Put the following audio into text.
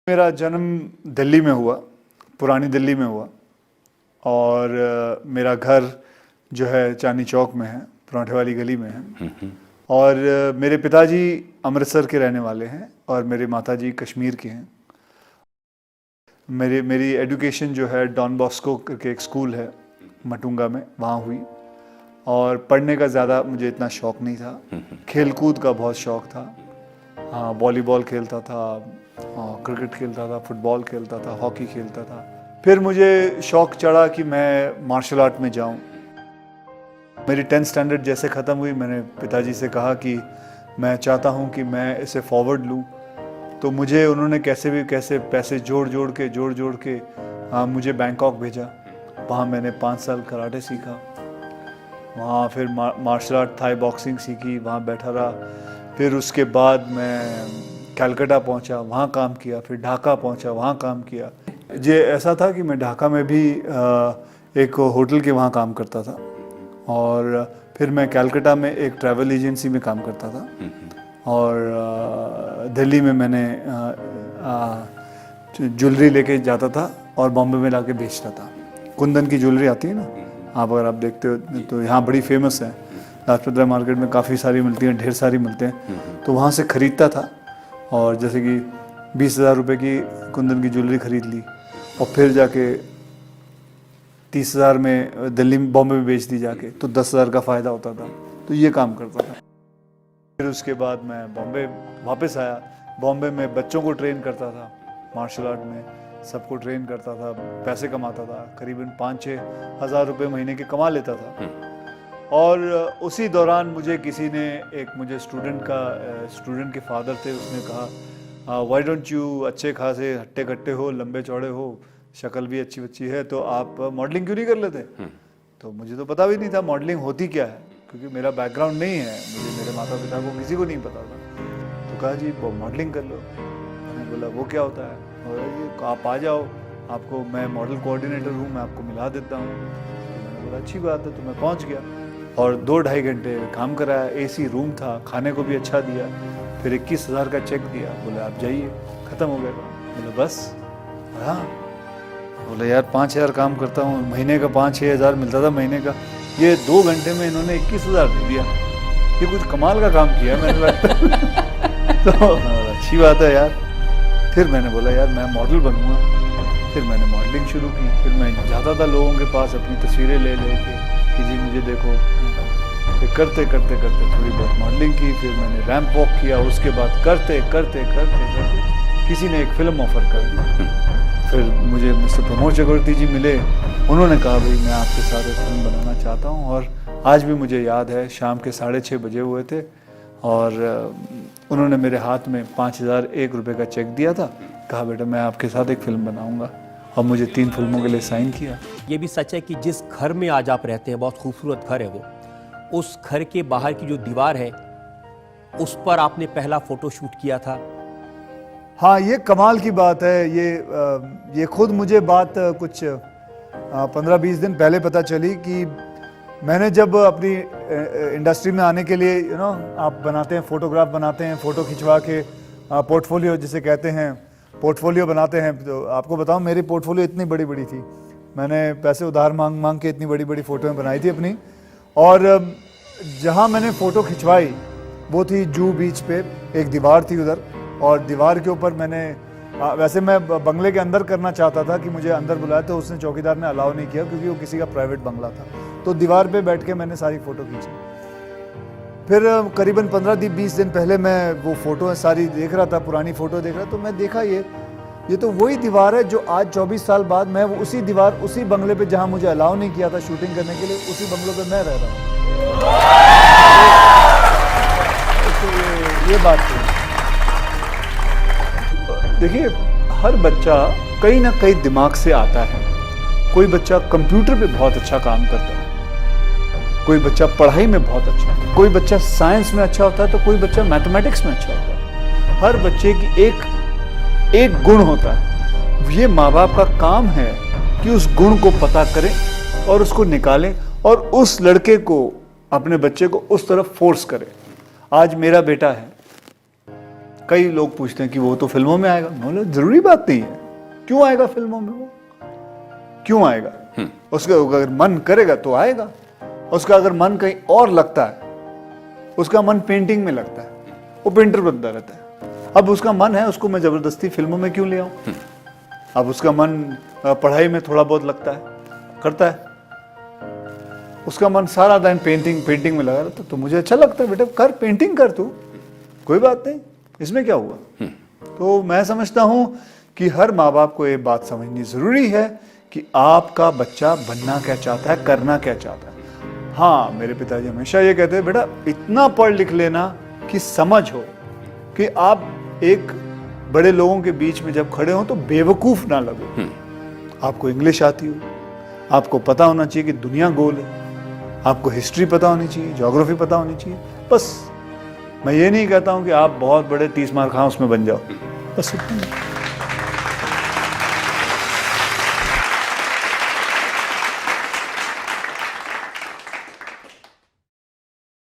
मेरा जन्म दिल्ली में हुआ, पुरानी दिल्ली में हुआ और मेरा घर जो है चांदनी चौक में है, पराठे वाली गली में है। और मेरे पिताजी अमृतसर के रहने वाले हैं और मेरे माताजी कश्मीर की हैं। मेरी एजुकेशन जो है डॉन बॉस्को के एक स्कूल है मटुंगा में, वहाँ हुई। और पढ़ने का ज़्यादा मुझे इतना शौक़ नहीं था, खेल कूद का बहुत शौक़ था। हाँ, वॉलीबॉल खेलता था, क्रिकेट खेलता था, फुटबॉल खेलता था, हॉकी खेलता था। फिर मुझे शौक़ चढ़ा कि मैं मार्शल आर्ट में जाऊं। मेरी 10th स्टैंडर्ड जैसे ख़त्म हुई, मैंने पिताजी से कहा कि मैं चाहता हूं कि मैं इसे फॉरवर्ड लूं। तो मुझे उन्होंने कैसे पैसे जोड़ जोड़ के मुझे बैंकॉक भेजा। वहाँ मैंने 5 साल कराटे सीखा। वहाँ फिर मार्शल आर्ट, थाई बॉक्सिंग सीखी, वहाँ बैठा रहा। फिर उसके बाद मैं कलकत्ता पहुंचा, वहाँ काम किया। फिर ढाका पहुंचा, वहाँ काम किया। ये ऐसा था कि मैं ढाका में भी एक होटल के वहाँ काम करता था और फिर मैं कलकत्ता में एक ट्रैवल एजेंसी में काम करता था और दिल्ली में मैंने ज्वेलरी लेके जाता था और बॉम्बे में लाके बेचता था। कुंदन की ज्वेलरी आती है ना, आप अगर आप देखते हो तो यहाँ बड़ी फेमस है। लाजपत राय मार्केट में काफ़ी सारी मिलती हैं, ढेर सारी मिलते हैं। तो वहाँ से ख़रीदता था और जैसे कि 20,000 रुपये की कुंदन की ज्वेलरी ख़रीद ली और फिर जाके 30,000 में दिल्ली में बॉम्बे में बेच दी जाके, तो 10,000 का फ़ायदा होता था। तो ये काम करता था। फिर उसके बाद मैं बॉम्बे वापस आया। बॉम्बे में बच्चों को ट्रेन करता था, मार्शल आर्ट में सबको ट्रेन करता था, पैसे कमाता था। करीबन 5-6 हज़ार रुपये महीने के कमा लेता था। और उसी दौरान मुझे किसी ने मुझे स्टूडेंट के फादर थे, उसने कहा व्हाई डोंट यू, अच्छे खासे हट्टे कट्टे हो, लंबे चौड़े हो, शक्ल भी अच्छी है, तो आप मॉडलिंग क्यों नहीं कर लेते? तो मुझे तो पता भी नहीं था मॉडलिंग होती क्या है, क्योंकि मेरा बैकग्राउंड नहीं है, मुझे मेरे माता पिता को किसी को नहीं पता था। तो कहा जी मॉडलिंग कर लो। मैंने बोला वो क्या होता है? और आप आ जाओ, आपको मैं मॉडल कोऑर्डिनेटर हूँ, मैं आपको मिला देता हूँ। तो मैंने बोला अच्छी बात है। तो मैं पहुँच गया और 2-2.5 घंटे काम कराया। AC रूम था, खाने को भी अच्छा दिया। फिर 21,000 का चेक दिया, बोले आप जाइए, ख़त्म हो गया। बोले बस? हाँ। बोले यार 5,000 काम करता हूँ, महीने का 5-6 हज़ार मिलता था महीने का, ये 2 घंटे में इन्होंने 21,000 दे दिया। ये कुछ कमाल का काम किया मैंने लगता। तो अच्छी बात है यार। फिर मैंने बोला यार मैं मॉडल बनूँगा। फिर मैंने मॉडलिंग शुरू की। फिर मैं जाता था लोगों के पास अपनी तस्वीरें ले के कि जी मुझे देखो। फिर करते थोड़ी बहुत मॉडलिंग की। फिर मैंने रैंप वॉक किया। उसके बाद करते किसी ने एक फ़िल्म ऑफ़र कर दी। फिर मुझे मिस्टर प्रमोद चक्रवर्ती जी मिले। उन्होंने कहा भाई मैं आपके साथ एक फिल्म बनाना चाहता हूँ। और आज भी मुझे याद है, शाम के 6:30 बजे हुए थे और उन्होंने मेरे हाथ में 5,001 रुपये का चेक दिया था। कहा बेटा मैं आपके साथ एक फ़िल्म बनाऊँगा, और मुझे 3 फिल्मों के लिए साइन किया। ये भी सच है कि जिस घर में आज आप रहते हैं, बहुत खूबसूरत घर है वो, उस घर के बाहर की जो दीवार है उस पर आपने पहला फ़ोटो शूट किया था। हाँ, ये कमाल की बात है। ये खुद मुझे बात कुछ 15-20 दिन पहले पता चली कि मैंने जब अपनी इंडस्ट्री में आने के लिए आप बनाते हैं, फ़ोटोग्राफ बनाते हैं, फ़ोटो खिंचवा के पोर्टफोलियो जिसे कहते हैं, पोर्टफोलियो बनाते हैं। तो आपको बताऊं मेरी पोर्टफोलियो इतनी बड़ी थी, मैंने पैसे उधार मांग के इतनी बड़ी फ़ोटोएं बनाई थी अपनी। और जहां मैंने फ़ोटो खिंचवाई वो थी जूहू बीच पे, एक दीवार थी उधर, और दीवार के ऊपर मैंने वैसे मैं बंगले के अंदर करना चाहता था कि मुझे अंदर बुलाया, तो उसने चौकीदार ने अलाउ नहीं किया क्योंकि वो किसी का प्राइवेट बंगला था। तो दीवार पे बैठ के मैंने सारी फ़ोटो खींची। फिर करीबन 15-20 दिन पहले मैं वो फ़ोटो सारी देख रहा था, पुरानी फ़ोटो देख रहा, तो मैं देखा ये तो वही दीवार है जो आज 24 साल बाद मैं उसी दीवार, उसी बंगले पे जहाँ मुझे अलाउ नहीं किया था शूटिंग करने के लिए, उसी बंगलों पे मैं रह रहा हूँ। तो ये बात थी। देखिए, हर बच्चा कहीं ना कहीं दिमाग से आता है। कोई बच्चा कंप्यूटर पे बहुत अच्छा काम करता है, कोई बच्चा पढ़ाई में बहुत अच्छा है, कोई बच्चा साइंस में अच्छा होता है, तो कोई बच्चा मैथमेटिक्स में अच्छा होता है। हर बच्चे की एक गुण होता है। ये माँ बाप का काम है कि उस गुण को पता करें और उसको निकालें और उस लड़के को, अपने बच्चे को उस तरफ फोर्स करें। आज मेरा बेटा है, कई लोग पूछते हैं कि वो तो फिल्मों में आएगा। बोले जरूरी बात नहीं है, क्यों आएगा फिल्मों में, वो क्यों आएगा? उसका अगर मन करेगा तो आएगा। उसका अगर मन कहीं और लगता है, उसका मन पेंटिंग में लगता है, वो पेंटर बनता रहता है। अब उसका मन है, उसको मैं जबरदस्ती फिल्मों में क्यों ले आऊं? अब उसका मन पढ़ाई में थोड़ा बहुत लगता है, करता है, उसका मन सारा दिन पेंटिंग में लगा रहता है, तो मुझे अच्छा लगता है, बेटा कर, पेंटिंग कर, तू कोई बात नहीं, इसमें क्या हुआ? तो मैं समझता हूं कि हर माँ बाप को ये बात समझनी जरूरी है कि आपका बच्चा बनना क्या चाहता है, करना क्या चाहता है। हाँ, मेरे पिताजी हमेशा ये कहते हैं, बेटा इतना पढ़ लिख लेना कि समझ हो, कि आप एक बड़े लोगों के बीच में जब खड़े हो तो बेवकूफ ना लगो। आपको इंग्लिश आती हो, आपको पता होना चाहिए कि दुनिया गोल है, आपको हिस्ट्री पता होनी चाहिए, ज्योग्राफी पता होनी चाहिए। बस मैं ये नहीं कहता हूं कि आप बहुत बड़े 30 मार खां उसमें बन जाओ, बस इतना।